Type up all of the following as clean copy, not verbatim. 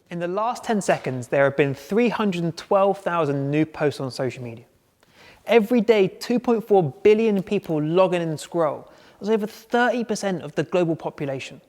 In the last 10 seconds, there have been 312,000 new posts on social media. Every day, 2.4 billion people log in and scroll. That's over 30% of the global population.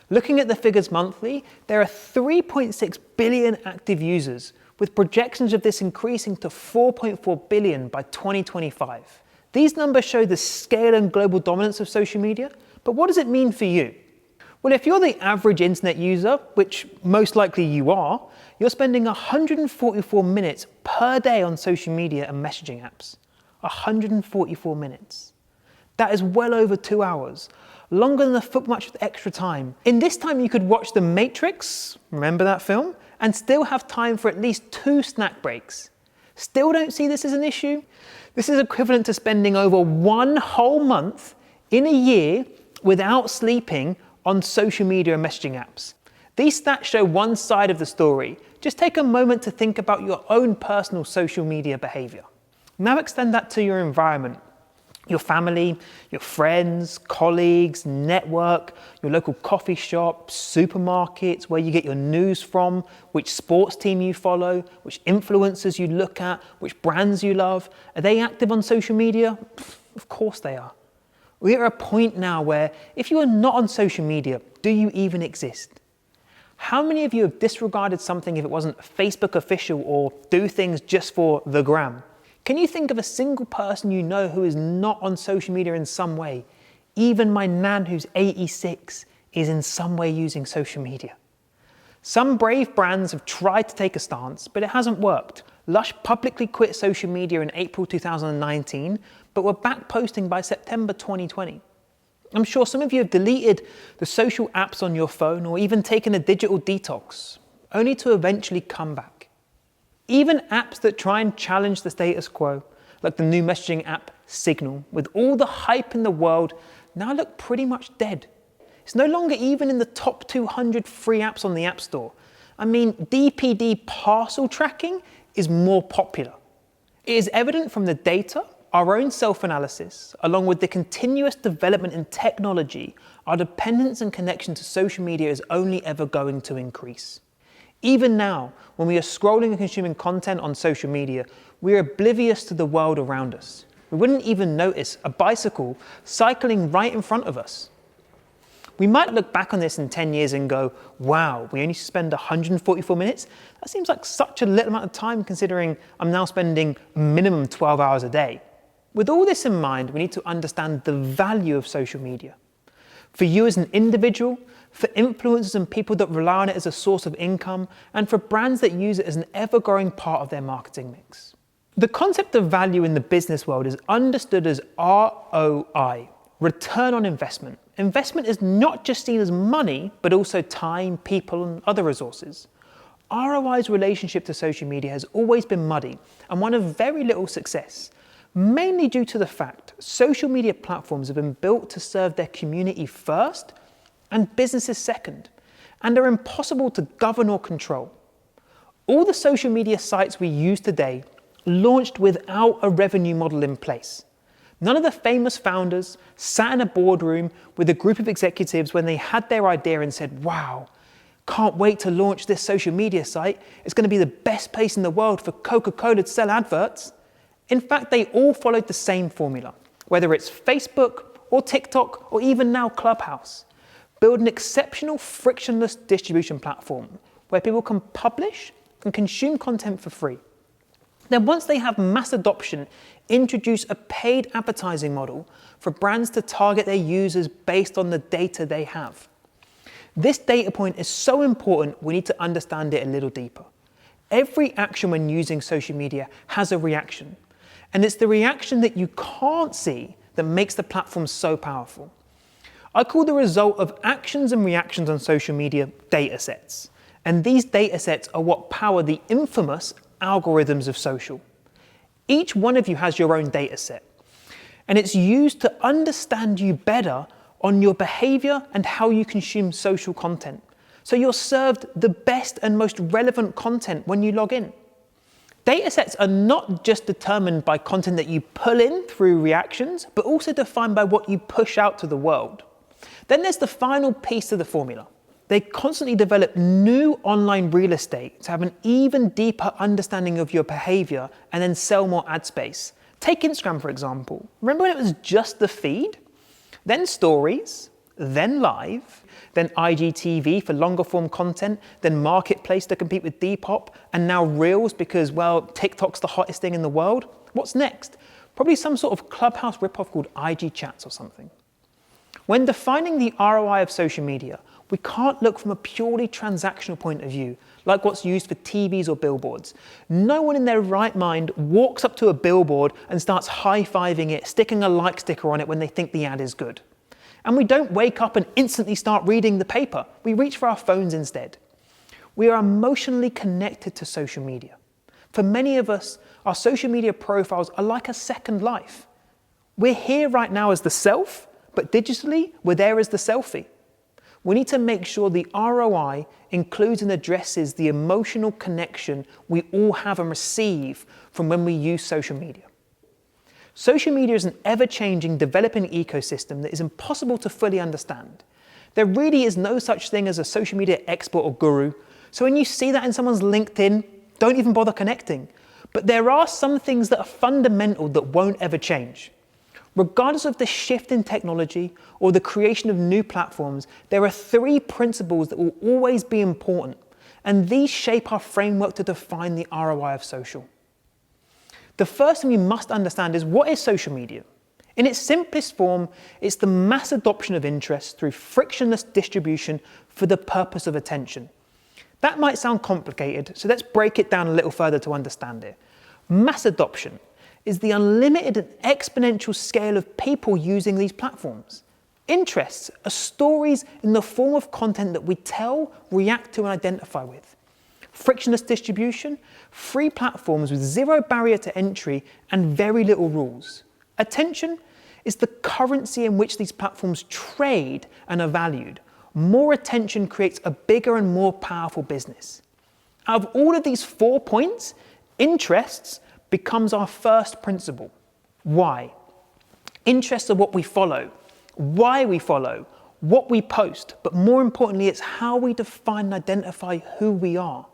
Looking at the figures monthly, there are 3.6 billion active users, with projections of this increasing to 4.4 billion by 2025. These numbers show the scale and global dominance of social media, but what does it mean for you? Well, if you're the average internet user, which most likely you are, you're spending 144 minutes per day on social media and messaging apps. 144 minutes. That is well over 2 hours, longer than a football match with extra time. In this time, you could watch The Matrix, remember that film, and still have time for at least 2 snack breaks. Still don't see this as an issue? This is equivalent to spending over 1 whole month in a year without sleeping on social media and messaging apps. These stats show one side of the story. Just take a moment to think about your own personal social media behavior. Now extend that to your environment. Your family, your friends, colleagues, network, your local coffee shop, supermarkets, where you get your news from, which sports team you follow, which influencers you look at, which brands you love. Are they active on social media? Of course they are. We're at a point now where if you are not on social media, do you even exist? How many of you have disregarded something if it wasn't Facebook official or do things just for the gram? Can you think of a single person you know who is not on social media in some way? Even my nan, who's 86, is in some way using social media. Some brave brands have tried to take a stance, but it hasn't worked. Lush publicly quit social media in April 2019, but were back posting by September 2020. I'm sure some of you have deleted the social apps on your phone or even taken a digital detox, only to eventually come back. Even apps that try and challenge the status quo, like the new messaging app Signal, with all the hype in the world, now look pretty much dead. It's no longer even in the top 200 free apps on the App Store. I mean, DPD parcel tracking is more popular. It is evident from the data, our own self-analysis, along with the continuous development in technology, our dependence and connection to social media is only ever going to increase. Even now, when we are scrolling and consuming content on social media, we are oblivious to the world around us. We wouldn't even notice a bicycle cycling right in front of us. We might look back on this in 10 years and go, wow, we only spend 144 minutes? That seems like such a little amount of time considering I'm now spending a minimum 12 hours a day. With all this in mind, we need to understand the value of social media. For you as an individual, for influencers and people that rely on it as a source of income, and for brands that use it as an ever-growing part of their marketing mix. The concept of value in the business world is understood as ROI, return on investment. Investment is not just seen as money, but also time, people, and other resources. ROI's relationship to social media has always been muddy and one of very little success, mainly due to the fact social media platforms have been built to serve their community first and businesses second, and are impossible to govern or control. All the social media sites we use today launched without a revenue model in place. None of the famous founders sat in a boardroom with a group of executives when they had their idea and said, wow, can't wait to launch this social media site. It's going to be the best place in the world for Coca-Cola to sell adverts. In fact, they all followed the same formula, whether it's Facebook or TikTok or even now Clubhouse. Build an exceptional frictionless distribution platform where people can publish and consume content for free. Then once they have mass adoption, introduce a paid advertising model for brands to target their users based on the data they have. This data point is so important, we need to understand it a little deeper. Every action when using social media has a reaction, and it's the reaction that you can't see that makes the platform so powerful. I call the result of actions and reactions on social media data sets, and these data sets are what power the infamous algorithms of social. Each one of you has your own data set, and it's used to understand you better on your behavior and how you consume social content. So you're served the best and most relevant content when you log in. Data sets are not just determined by content that you pull in through reactions, but also defined by what you push out to the world. Then there's the final piece of the formula, They constantly develop new online real estate to have an even deeper understanding of your behavior and then sell more ad space. Take Instagram, for example. Remember when it was just the feed? Then stories, then live, then IGTV for longer form content, then marketplace to compete with Depop, and now Reels because, well, TikTok's the hottest thing in the world. What's next? Probably some sort of Clubhouse ripoff called IG Chats or something. When defining the ROI of social media, we can't look from a purely transactional point of view, like what's used for TVs or billboards. No one in their right mind walks up to a billboard and starts high-fiving it, sticking a like sticker on it when they think the ad is good. And we don't wake up and instantly start reading the paper. We reach for our phones instead. We are emotionally connected to social media. For many of us, our social media profiles are like a second life. We're here right now as the self, but digitally, we're there as the selfie. We need to make sure the ROI includes and addresses the emotional connection we all have and receive from when we use social media. Social media is an ever-changing, developing ecosystem that is impossible to fully understand. There really is no such thing as a social media expert or guru, so when you see that in someone's LinkedIn, don't even bother connecting. But there are some things that are fundamental that won't ever change. Regardless of the shift in technology or the creation of new platforms, there are 3 principles that will always be important, and these shape our framework to define the ROI of social. The first thing we must understand is, what is social media? In its simplest form, it's the mass adoption of interest through frictionless distribution for the purpose of attention. That might sound complicated, so let's break it down a little further to understand it. Mass adoption is the unlimited and exponential scale of people using these platforms. Interests are stories in the form of content that we tell, react to, and identify with. Frictionless distribution, free platforms with 0 barrier to entry and very little rules. Attention is the currency in which these platforms trade and are valued. More attention creates a bigger and more powerful business. Out of all of these 4 points, interests becomes our first principle. Why? Interests are what we follow, why we follow, what we post, but more importantly, it's how we define and identify who we are.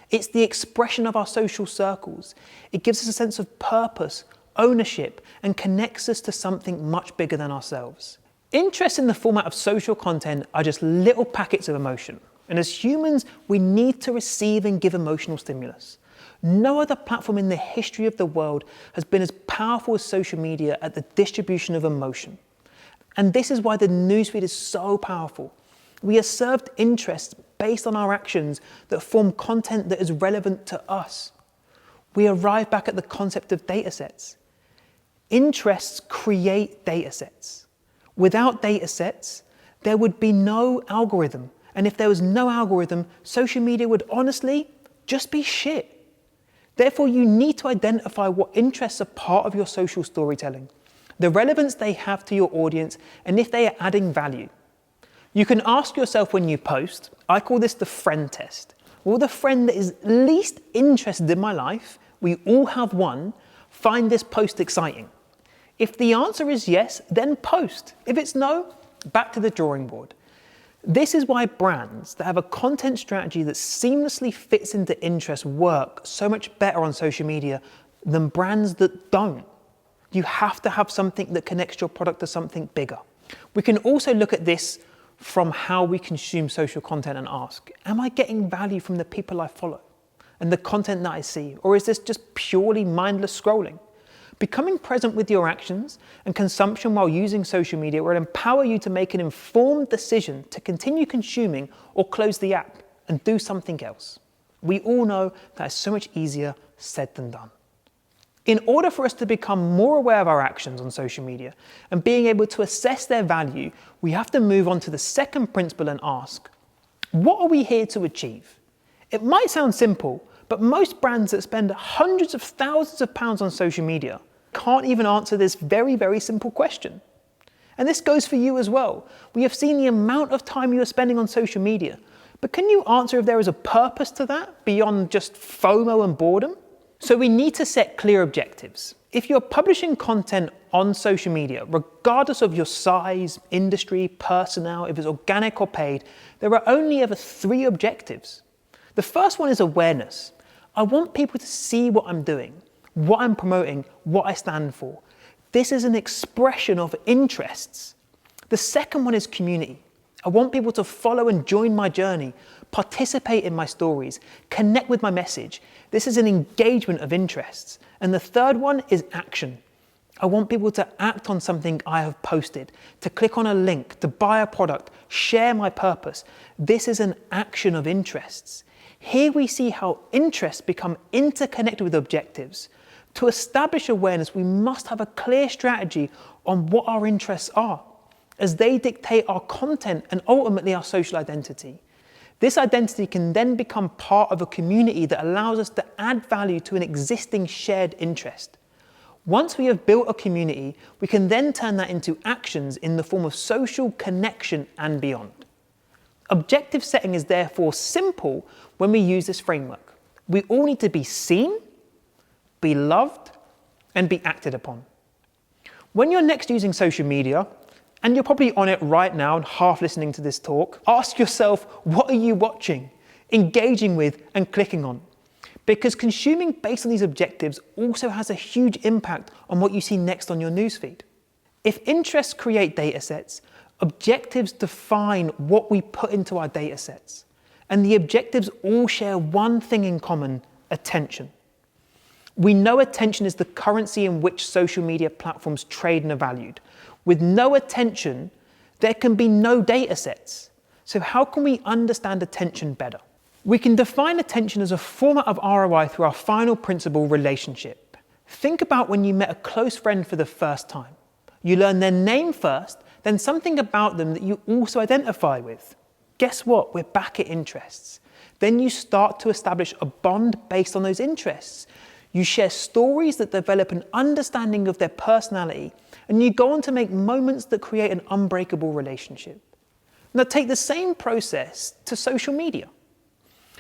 It's the expression of our social circles. It gives us a sense of purpose, ownership, and connects us to something much bigger than ourselves. Interests in the format of social content are just little packets of emotion. And as humans, we need to receive and give emotional stimulus. No other platform in the history of the world has been as powerful as social media at the distribution of emotion. And this is why the newsfeed is so powerful. We are served interests based on our actions that form content that is relevant to us. We arrive back at the concept of data sets. Interests create data sets. Without data sets, there would be no algorithm. And if there was no algorithm, social media would honestly just be shit. Therefore, you need to identify what interests are part of your social storytelling, the relevance they have to your audience, and if they are adding value. You can ask yourself when you post, I call this the friend test. Will the friend that is least interested in my life, we all have one, find this post exciting? If the answer is yes, then post. If it's no, back to the drawing board. This is why brands that have a content strategy that seamlessly fits into interests work so much better on social media than brands that don't. You have to have something that connects your product to something bigger. We can also look at this from how we consume social content and ask, am I getting value from the people I follow and the content that I see? Or is this just purely mindless scrolling? Becoming present with your actions and consumption while using social media will empower you to make an informed decision to continue consuming or close the app and do something else. We all know that is so much easier said than done. In order for us to become more aware of our actions on social media and being able to assess their value, we have to move on to the second principle and ask, what are we here to achieve? It might sound simple, but most brands that spend hundreds of thousands of pounds on social media can't even answer this very, very simple question. And this goes for you as well. We have seen the amount of time you are spending on social media, but can you answer if there is a purpose to that beyond just FOMO and boredom? So we need to set clear objectives. If you're publishing content on social media, regardless of your size, industry, personnel, if it's organic or paid, there are only ever 3 objectives. The first one is awareness. I want people to see what I'm doing, what I'm promoting, what I stand for. This is an expression of interests. The second one is community. I want people to follow and join my journey, participate in my stories, connect with my message. This is an engagement of interests. And the third one is action. I want people to act on something I have posted, to click on a link, to buy a product, share my purpose. This is an action of interests. Here we see how interests become interconnected with objectives. To establish awareness, we must have a clear strategy on what our interests are, as they dictate our content and ultimately our social identity. This identity can then become part of a community that allows us to add value to an existing shared interest. Once we have built a community, we can then turn that into actions in the form of social connection and beyond. Objective setting is therefore simple when we use this framework. We all need to be seen, be loved, and be acted upon. When you're next using social media, and you're probably on it right now and half listening to this talk, ask yourself, what are you watching, engaging with, and clicking on? Because consuming based on these objectives also has a huge impact on what you see next on your newsfeed. If interests create data sets, objectives define what we put into our data sets. And the objectives all share one thing in common: attention. We know attention is the currency in which social media platforms trade and are valued. With no attention, there can be no data sets. So how can we understand attention better? We can define attention as a format of ROI through our final principle, relationship. Think about when you met a close friend for the first time. You learn their name first, then something about them that you also identify with. Guess what? We're back at interests. Then you start to establish a bond based on those interests. You share stories that develop an understanding of their personality, and you go on to make moments that create an unbreakable relationship. Now take the same process to social media.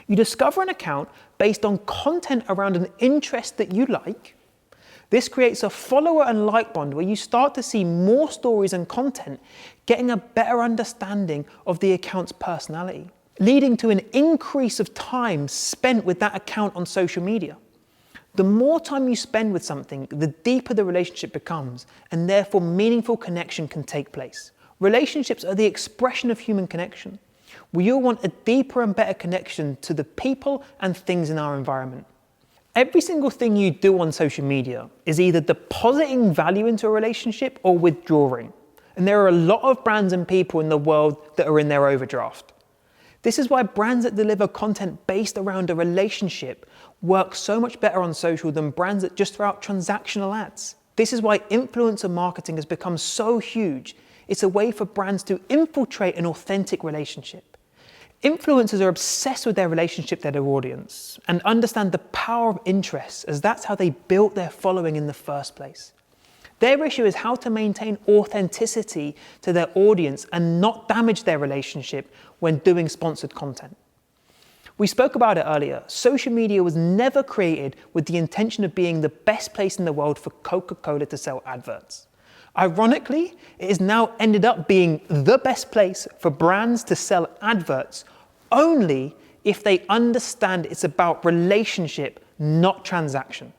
You discover an account based on content around an interest that you like. This creates a follower and like bond where you start to see more stories and content, getting a better understanding of the account's personality, leading to an increase of time spent with that account on social media. The more time you spend with something, the deeper the relationship becomes, and therefore meaningful connection can take place. Relationships are the expression of human connection. We all want a deeper and better connection to the people and things in our environment. Every single thing you do on social media is either depositing value into a relationship or withdrawing. And there are a lot of brands and people in the world that are in their overdraft. This is why brands that deliver content based around a relationship work so much better on social than brands that just throw out transactional ads. This is why influencer marketing has become so huge. It's a way for brands to infiltrate an authentic relationship. Influencers are obsessed with their relationship to their audience and understand the power of interest, as that's how they built their following in the first place. Their issue is how to maintain authenticity to their audience and not damage their relationship when doing sponsored content. We spoke about it earlier. Social media was never created with the intention of being the best place in the world for Coca-Cola to sell adverts. Ironically, it has now ended up being the best place for brands to sell adverts only if they understand it's about relationship, not transaction.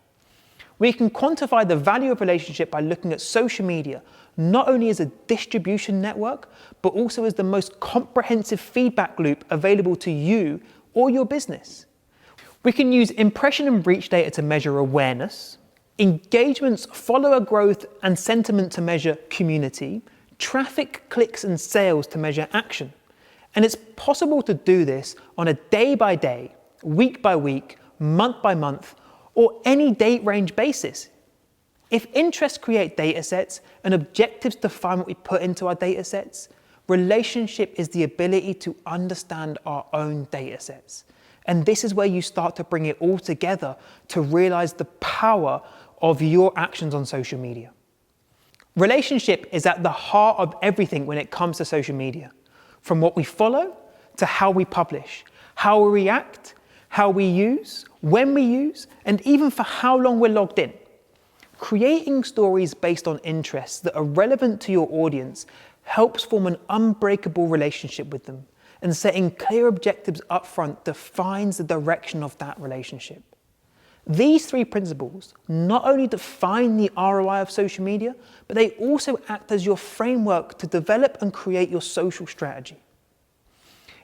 We can quantify the value of relationship by looking at social media, not only as a distribution network, but also as the most comprehensive feedback loop available to you or your business. We can use impression and reach data to measure awareness, engagements, follower growth, and sentiment to measure community, traffic, clicks, and sales to measure action. And it's possible to do this on a day-by-day, week-by-week, month-by-month, or any date range basis. If interests create data sets and objectives define what we put into our data sets, relationship is the ability to understand our own data sets. And this is where you start to bring it all together to realize the power of your actions on social media. Relationship is at the heart of everything when it comes to social media, from what we follow to how we publish, how we react, how we use, when we use, and even for how long we're logged in. Creating stories based on interests that are relevant to your audience helps form an unbreakable relationship with them, and setting clear objectives up front defines the direction of that relationship. These three principles not only define the ROI of social media, but they also act as your framework to develop and create your social strategy.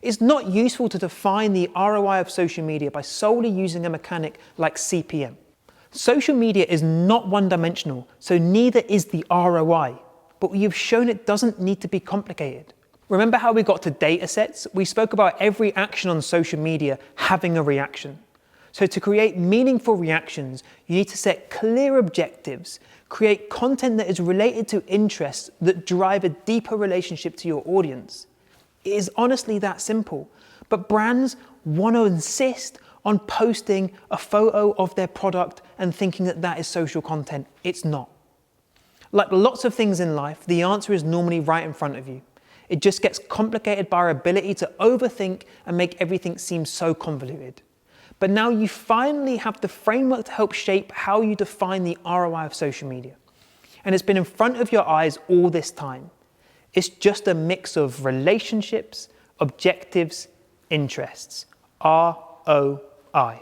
It's not useful to define the ROI of social media by solely using a mechanic like CPM. Social media is not one-dimensional, so neither is the ROI, but you've shown it doesn't need to be complicated. Remember how we got to data sets? We spoke about every action on social media having a reaction. So to create meaningful reactions, you need to set clear objectives, create content that is related to interests that drive a deeper relationship to your audience. It is honestly that simple, but brands want to insist on posting a photo of their product and thinking that that is social content. It's not. Like lots of things in life, the answer is normally right in front of you. It just gets complicated by our ability to overthink and make everything seem so convoluted. But now you finally have the framework to help shape how you define the ROI of social media. And it's been in front of your eyes all this time. It's just a mix of relationships, objectives, interests. ROI.